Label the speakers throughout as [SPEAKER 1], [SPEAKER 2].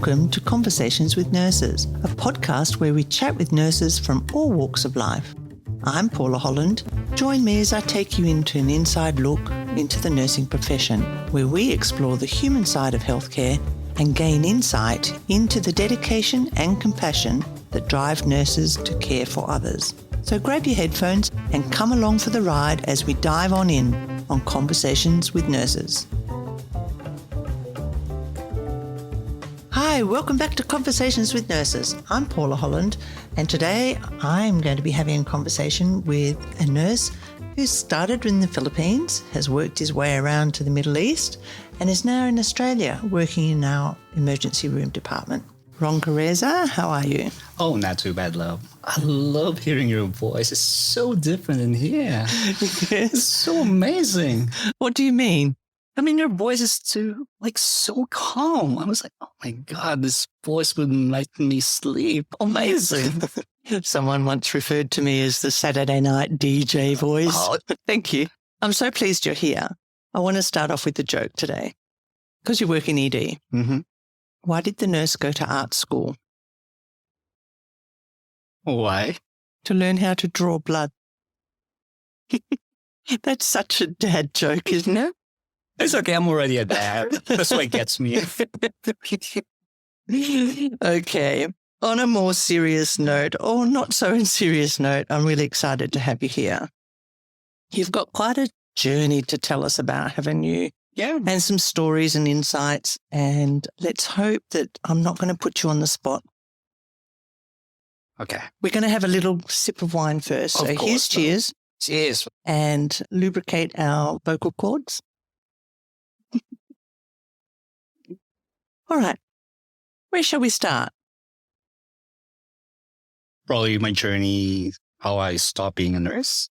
[SPEAKER 1] Welcome to Conversations with Nurses, a podcast where we chat with nurses from all walks of life. I'm Paula Holland. Join me as I take you into an inside look into the nursing profession, where we explore the human side of healthcare and gain insight into the dedication and compassion that drive nurses to care for others. So grab your headphones and come along for the ride as we dive on Conversations with Nurses. Hi, welcome back to Conversations with Nurses. I'm Paula Holland, and today I'm going to be having a conversation with a nurse who started in the Philippines, has worked his way around to the Middle East, and is now in Australia working in our emergency room department. Ron Carranza, how are you?
[SPEAKER 2] Oh, not too bad, love. I love hearing your voice. It's so different in here.
[SPEAKER 1] Yes.
[SPEAKER 2] It's so amazing.
[SPEAKER 1] What do you mean?
[SPEAKER 2] I mean, your voice is so calm. I was like, oh my God, this voice would make me sleep. Amazing.
[SPEAKER 1] Someone once referred to me as the Saturday night DJ voice.
[SPEAKER 2] Oh.
[SPEAKER 1] Thank you. I'm so pleased you're here. I want to start off with a joke today. Because you work in ED.
[SPEAKER 2] Mm-hmm.
[SPEAKER 1] Why did the nurse go to art school?
[SPEAKER 2] Why?
[SPEAKER 1] To learn how to draw blood. That's such a dad joke, isn't it?
[SPEAKER 2] It's okay. I'm already a dad. That's why it gets me.
[SPEAKER 1] Okay. On a more serious note, or not so serious note, I'm really excited to have you here. You've got quite a journey to tell us about, haven't you?
[SPEAKER 2] Yeah.
[SPEAKER 1] And some stories and insights. And let's hope that I'm not going to put you on the spot.
[SPEAKER 2] Okay.
[SPEAKER 1] We're going to have a little sip of wine first.
[SPEAKER 2] Of
[SPEAKER 1] So
[SPEAKER 2] course,
[SPEAKER 1] here's cheers.
[SPEAKER 2] Cheers.
[SPEAKER 1] And lubricate our vocal cords. All right. Where shall we start?
[SPEAKER 2] Probably my journey, how I stopped being a nurse.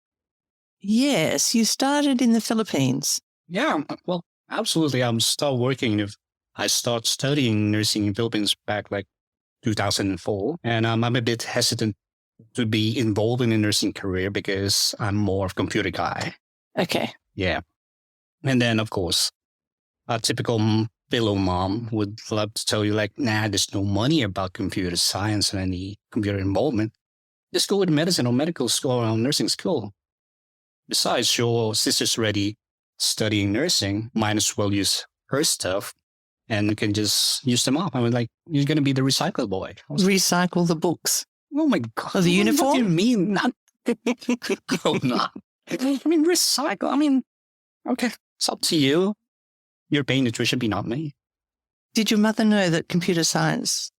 [SPEAKER 1] Yes, you started in the Philippines.
[SPEAKER 2] Yeah, well, absolutely. I started studying nursing in Philippines back like 2004. And I'm a bit hesitant to be involved in a nursing career because I'm more of a computer guy.
[SPEAKER 1] Okay.
[SPEAKER 2] Yeah. And then, of course, a typical fellow mom would love to tell you like, nah, there's no money about computer science and any computer involvement. Just go with medicine or medical school or nursing school. Besides, your sister's already studying nursing, might as well use her stuff and you can just use them up. I mean, like, you're going to be the recycle boy.
[SPEAKER 1] Recycle the books.
[SPEAKER 2] Oh my God.
[SPEAKER 1] Oh, the uniform?
[SPEAKER 2] What do you mean? Not. Oh, no. I mean, recycle. I mean, okay, it's up to you. You're paying the tuition fee, not me.
[SPEAKER 1] Did your mother know that computer science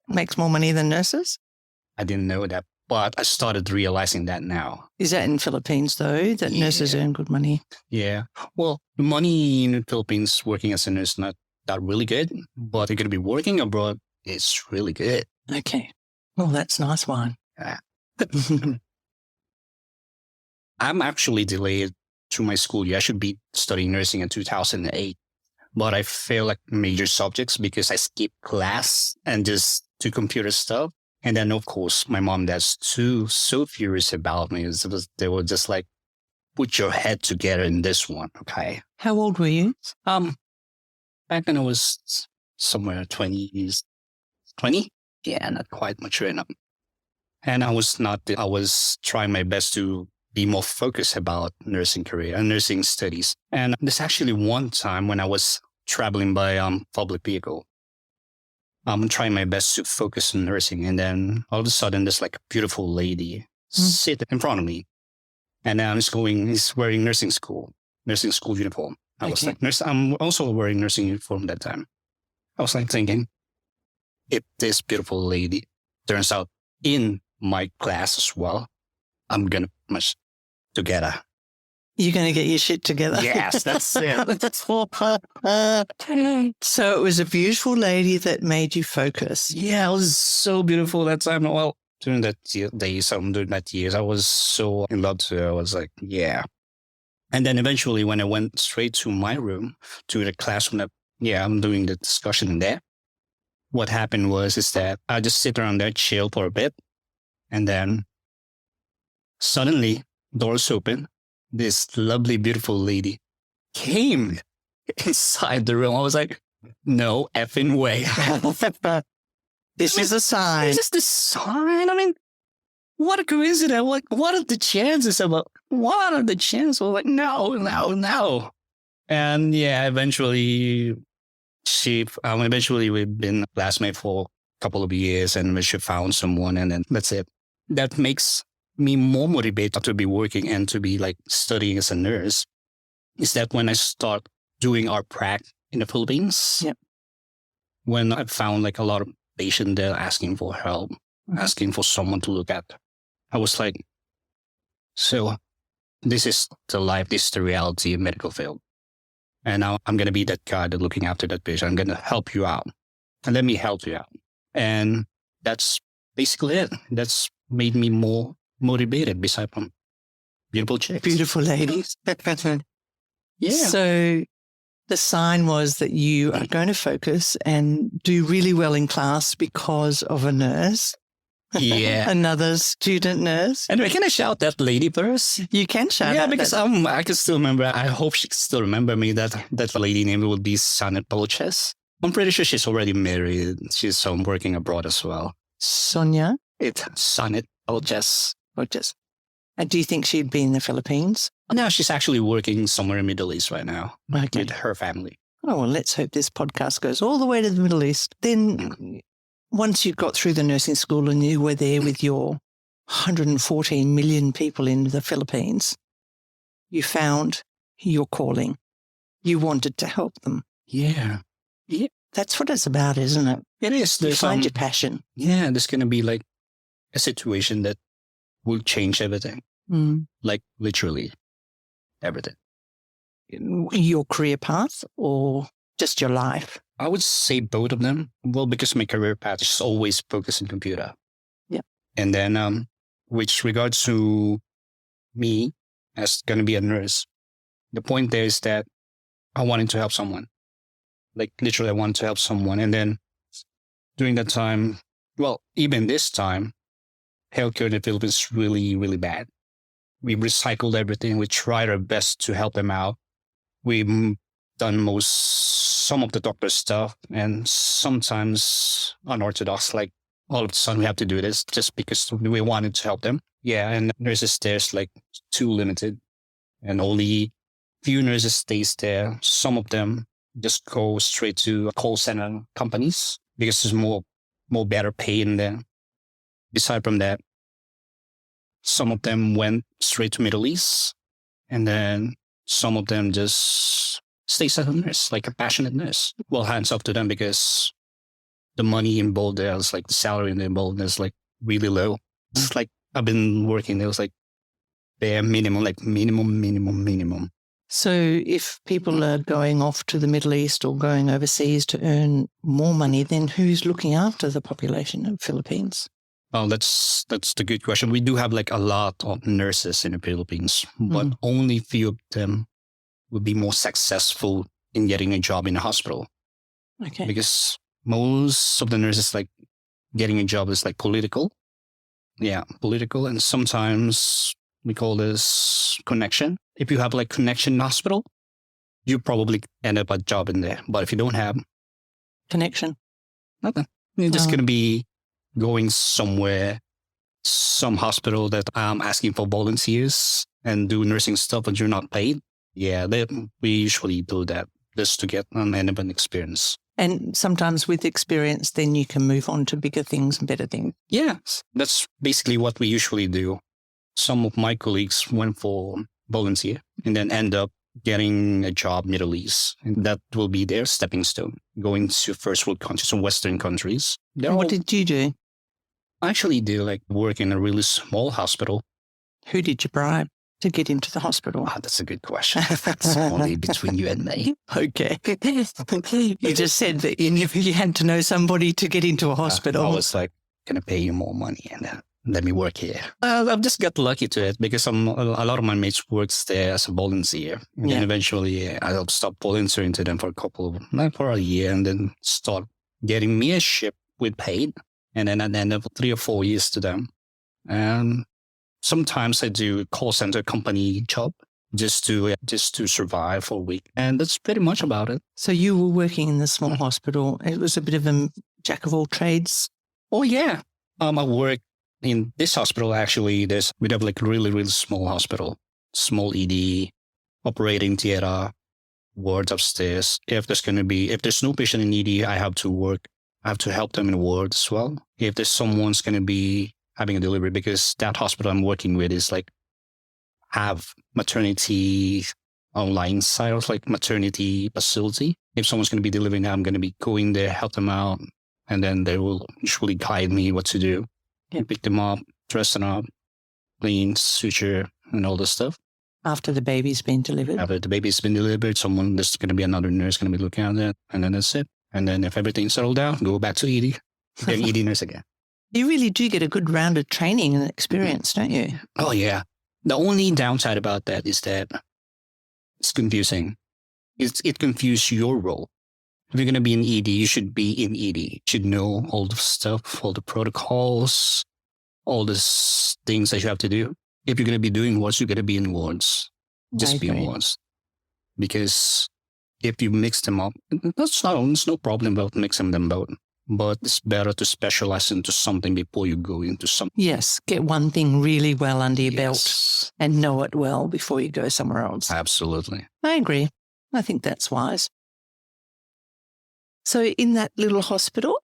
[SPEAKER 1] makes more money than nurses?
[SPEAKER 2] I didn't know that, but I started realizing that now.
[SPEAKER 1] Is that in Philippines, though, that nurses earn good money?
[SPEAKER 2] Yeah. Well, the money in the Philippines working as a nurse is not that really good, but you're going to be working abroad, it's really good.
[SPEAKER 1] Okay. Well, that's nice wine.
[SPEAKER 2] Yeah. I'm actually delayed through my school year. I should be studying nursing in 2008, but I failed like major subjects because I skipped class and just do computer stuff. And then, of course, my mom and dad's so furious about me. They were just like, put your head together in this one, okay?
[SPEAKER 1] How old were you?
[SPEAKER 2] Back then I was somewhere 20s. 20? Yeah, not quite mature enough. And I was trying my best to be more focused about nursing career and nursing studies. And there's actually one time when I was traveling by public vehicle. I'm trying my best to focus on nursing. And then all of a sudden, there's like a beautiful lady sit in front of me. And now he's wearing nursing school uniform. I was like, I'm also wearing nursing uniform that time. I was like thinking, if this beautiful lady turns out in my class as well, I'm going to much together.
[SPEAKER 1] You're going to get your shit together.
[SPEAKER 2] Yes, that's it.
[SPEAKER 1] So it was a beautiful lady that made you focus.
[SPEAKER 2] Yeah, it was so beautiful that time. Well, during that years, I was so in love with her. I was like, yeah. And then eventually when I went straight to my room, to the classroom, I'm doing the discussion in there. What happened is that I just sit around there, chill for a bit. And then suddenly doors open. This lovely, beautiful lady came inside the room. I was like, No effing way.
[SPEAKER 1] This is a sign.
[SPEAKER 2] Is this the sign? I mean, what a coincidence. Like, what are the chances about? What are the chances? Well, like, no. And yeah, eventually we've been classmates for a couple of years, and she found someone, and then that's it. That makes me more motivated to be working and to be like studying as a nurse. Is that when I start doing our prac in the Philippines?
[SPEAKER 1] Yep.
[SPEAKER 2] When I found like a lot of patients there asking for help, asking for someone to look at, I was like, so this is the life, this is the reality of medical field. And now I'm going to be that guy that looking after that patient. I'm going to help you out. And let me help you out. And that's basically it. That's made me more motivated beside from beautiful chicks.
[SPEAKER 1] Beautiful ladies.
[SPEAKER 2] Yeah.
[SPEAKER 1] So the sign was that you are going to focus and do really well in class because of a nurse.
[SPEAKER 2] Yeah.
[SPEAKER 1] Another student nurse.
[SPEAKER 2] Anyway, can I shout that lady first?
[SPEAKER 1] You can shout
[SPEAKER 2] Yeah,
[SPEAKER 1] out
[SPEAKER 2] because
[SPEAKER 1] that.
[SPEAKER 2] I can still remember. I hope she can still remember me. That lady name would be Sonia Polches. I'm pretty sure she's already married. She's working abroad as well.
[SPEAKER 1] Sonia.
[SPEAKER 2] It's Sonia Polches.
[SPEAKER 1] Rogers. And do you think she'd be in the Philippines?
[SPEAKER 2] No, she's actually working somewhere in the Middle East right now with her family.
[SPEAKER 1] Oh, well, let's hope this podcast goes all the way to the Middle East. Then once you got through the nursing school and you were there with your 114 million people in the Philippines, you found your calling. You wanted to help them.
[SPEAKER 2] Yeah.
[SPEAKER 1] That's what it's about, isn't it?
[SPEAKER 2] It is.
[SPEAKER 1] You find your passion.
[SPEAKER 2] Yeah, there's going to be like a situation that will change everything. Like literally everything.
[SPEAKER 1] Your career path or just your life?
[SPEAKER 2] I would say both of them. Well, because my career path is always focused on computer.
[SPEAKER 1] Yeah.
[SPEAKER 2] And then, with regards to me as going to be a nurse, the point there is that I wanted to help someone. Like literally, I wanted to help someone. And then during that time, well, even this time, healthcare in the Philippines is really, really bad. We recycled everything. We tried our best to help them out. We've done some of the doctor's stuff, and sometimes unorthodox, like all of a sudden we have to do this just because we wanted to help them. Yeah, and nurses there's like too limited, and only few nurses stays there. Some of them just go straight to call center companies because there's more better pay in there. Aside from that, some of them went straight to Middle East, and then some of them just stays as a nurse, like a passionate nurse. Well, hands off to them because the money involved there is like the salary involved is like really low. It's like I've been working there was like bare minimum, like minimum.
[SPEAKER 1] So if people are going off to the Middle East or going overseas to earn more money, then who's looking after the population of Philippines?
[SPEAKER 2] Well, that's the good question. We do have like a lot of nurses in the Philippines, but only few of them would be more successful in getting a job in a hospital.
[SPEAKER 1] Okay.
[SPEAKER 2] Because most of the nurses like getting a job is like political. Yeah, political. And sometimes we call this connection. If you have like connection in hospital, you probably end up a job in there. But if you don't have
[SPEAKER 1] connection,
[SPEAKER 2] nothing. You're just going to be going somewhere, some hospital that I'm asking for volunteers and do nursing stuff, but you're not paid. Yeah, we usually do that just to get an end of an experience.
[SPEAKER 1] And sometimes with experience, then you can move on to bigger things and better things.
[SPEAKER 2] Yeah, that's basically what we usually do. Some of my colleagues went for volunteer and then end up getting a job Middle East. And that will be their stepping stone, going to first world countries and Western countries.
[SPEAKER 1] And what did you do?
[SPEAKER 2] I actually did like work in a really small hospital.
[SPEAKER 1] Who did you bribe to get into the hospital?
[SPEAKER 2] Ah, that's a good question. That's only between you and me.
[SPEAKER 1] Okay. You just said that you had to know somebody to get into a hospital.
[SPEAKER 2] I was like, can I pay you more money and let me work here? I've just got lucky to it because a lot of my mates works there as a volunteer. And then eventually I'll stop volunteering to them for a year and then start getting me a ship with paid. And then at the end of 3 or 4 years to them. And sometimes I do call center company job. just to survive for a week. And that's pretty much about it.
[SPEAKER 1] So you were working in the small hospital. It was a bit of a jack of all trades.
[SPEAKER 2] Oh, yeah. I work in this hospital, actually. We have like really, really small hospital, small ED, operating theater, wards upstairs. If there's no patient in ED, I have to help them in the ward as well. If there's someone's going to be having a delivery, because that hospital I'm working with is like have maternity online side of like maternity facility. If someone's going to be delivering, I'm going to be going there, help them out. And then they will usually guide me what to do. Yeah. Pick them up, dress them up, clean, suture, and all this stuff.
[SPEAKER 1] After the baby's been delivered?
[SPEAKER 2] After the baby's been delivered, there's going to be another nurse going to be looking at it. And then that's it. And then if everything's settled down, go back to ED. Then ED nurse again.
[SPEAKER 1] You really do get a good rounded training and experience, don't you?
[SPEAKER 2] Oh, yeah. The only downside about that is that it's confusing. It confuses your role. If you're going to be in ED, you should be in ED. You should know all the stuff, all the protocols, all the things that you have to do. If you're going to be doing wards, you're going to be in wards. Just be in wards. Because if you mix them up, there's no problem about mixing them up. But it's better to specialize into something before you go into something.
[SPEAKER 1] Yes, get one thing really well under your belt and know it well before you go somewhere else.
[SPEAKER 2] Absolutely.
[SPEAKER 1] I agree. I think that's wise. So in that little hospital,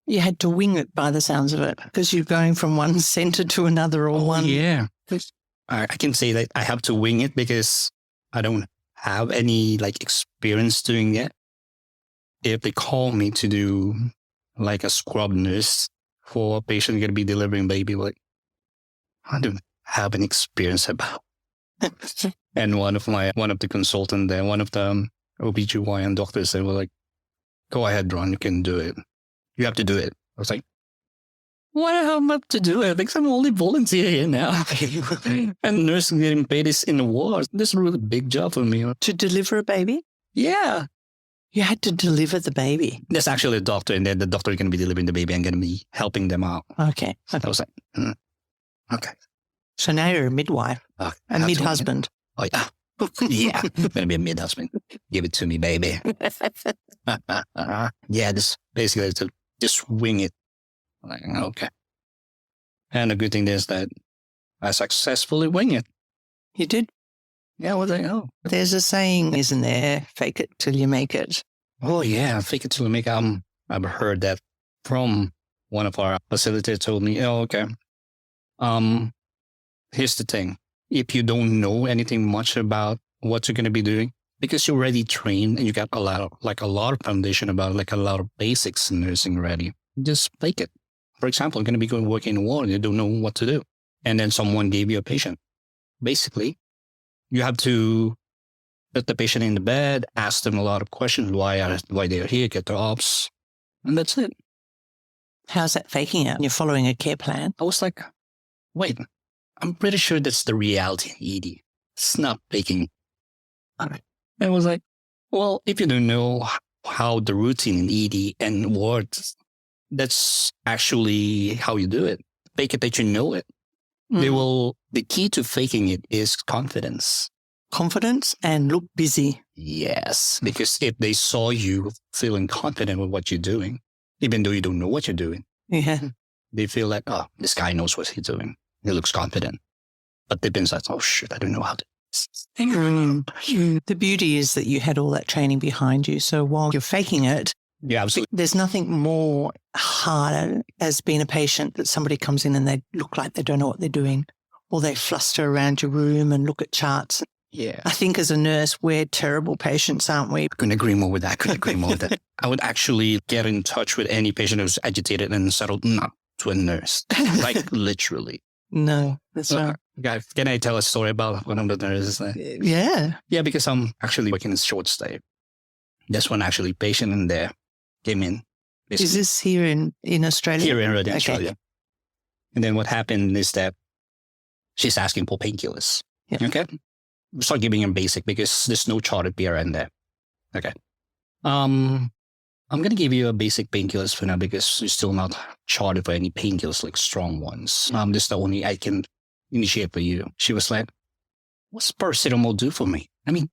[SPEAKER 1] you had to wing it by the sounds of it because you're going from one centre to another or one.
[SPEAKER 2] Yeah. I can say that I have to wing it because I don't have any like experience doing it. If they call me to do like a scrub nurse for a patient going to be delivering baby, like I don't have any experience about. And one of the consultant there, one of the OBGYN doctors, they were like, "Go ahead, Ron, you can do it. You have to do it." I was like, "What am I up to do it? Because I'm only volunteer here now." And nursing getting paid is in the ward. This is a really big job for me.
[SPEAKER 1] To deliver a baby?
[SPEAKER 2] Yeah.
[SPEAKER 1] You had to deliver the baby?
[SPEAKER 2] There's actually a doctor, and then the doctor is going to be delivering the baby and going to be helping them out.
[SPEAKER 1] Okay.
[SPEAKER 2] I was like, okay.
[SPEAKER 1] So now you're a midwife, a mid-husband.
[SPEAKER 2] Oh, yeah. Yeah, I'm going to be a mid-husband. Give it to me, baby. Yeah, this basically to just wing it. Like, okay. And the good thing is that I successfully wing it.
[SPEAKER 1] You did?
[SPEAKER 2] Yeah, I was like, oh.
[SPEAKER 1] There's a saying, isn't there? Fake it till you make it.
[SPEAKER 2] Oh, yeah, fake it till you make it. I've heard that from one of our facilitators told me, oh, okay. Here's the thing. If you don't know anything much about what you're going to be doing, because you're already trained and you got a lot of foundation about like a lot of basics in nursing already, just fake it. For example, you're going to be working in a ward and you don't know what to do. And then someone gave you a patient. Basically, you have to put the patient in the bed, ask them a lot of questions, why they're here, get their ops, and that's it.
[SPEAKER 1] How's that faking it? You're following a care plan?
[SPEAKER 2] I was like, wait, I'm pretty sure that's the reality in ED. It's not faking. And I was like, well, if you don't know how the routine in ED and wards, that's actually how you do it. Fake it that you know it. The key to faking it is confidence.
[SPEAKER 1] Confidence and look busy.
[SPEAKER 2] Yes, because if they saw you feeling confident with what you're doing, even though you don't know what you're doing, they feel like, oh, this guy knows what he's doing. He looks confident. But they've been like, oh shit, I don't know how to.
[SPEAKER 1] The beauty is that you had all that training behind you. So while you're faking it,
[SPEAKER 2] yeah, absolutely.
[SPEAKER 1] There's nothing more harder as being a patient that somebody comes in and they look like they don't know what they're doing, or they fluster around your room and look at charts.
[SPEAKER 2] Yeah.
[SPEAKER 1] I think as a nurse, we're terrible patients, aren't we?
[SPEAKER 2] Couldn't agree more with that. I would actually get in touch with any patient who's agitated and settled not to a nurse. Like literally.
[SPEAKER 1] No, that's right.
[SPEAKER 2] Guy, can I tell a story about one of the nurses?
[SPEAKER 1] Yeah.
[SPEAKER 2] Yeah, because I'm actually working in short stay. There's one actually patient in there came in. Basically.
[SPEAKER 1] Is this here in Australia?
[SPEAKER 2] Here in Australia. And then what happened is that she's asking for painkillers.
[SPEAKER 1] Yeah.
[SPEAKER 2] Okay. We start giving them basic because there's no charted PRN there. Okay. I'm going to give you a basic painkillers for now because you're still not charted for any painkillers like strong ones. This is the only I can initiate for you. She was like, what's paracetamol do for me? I mean,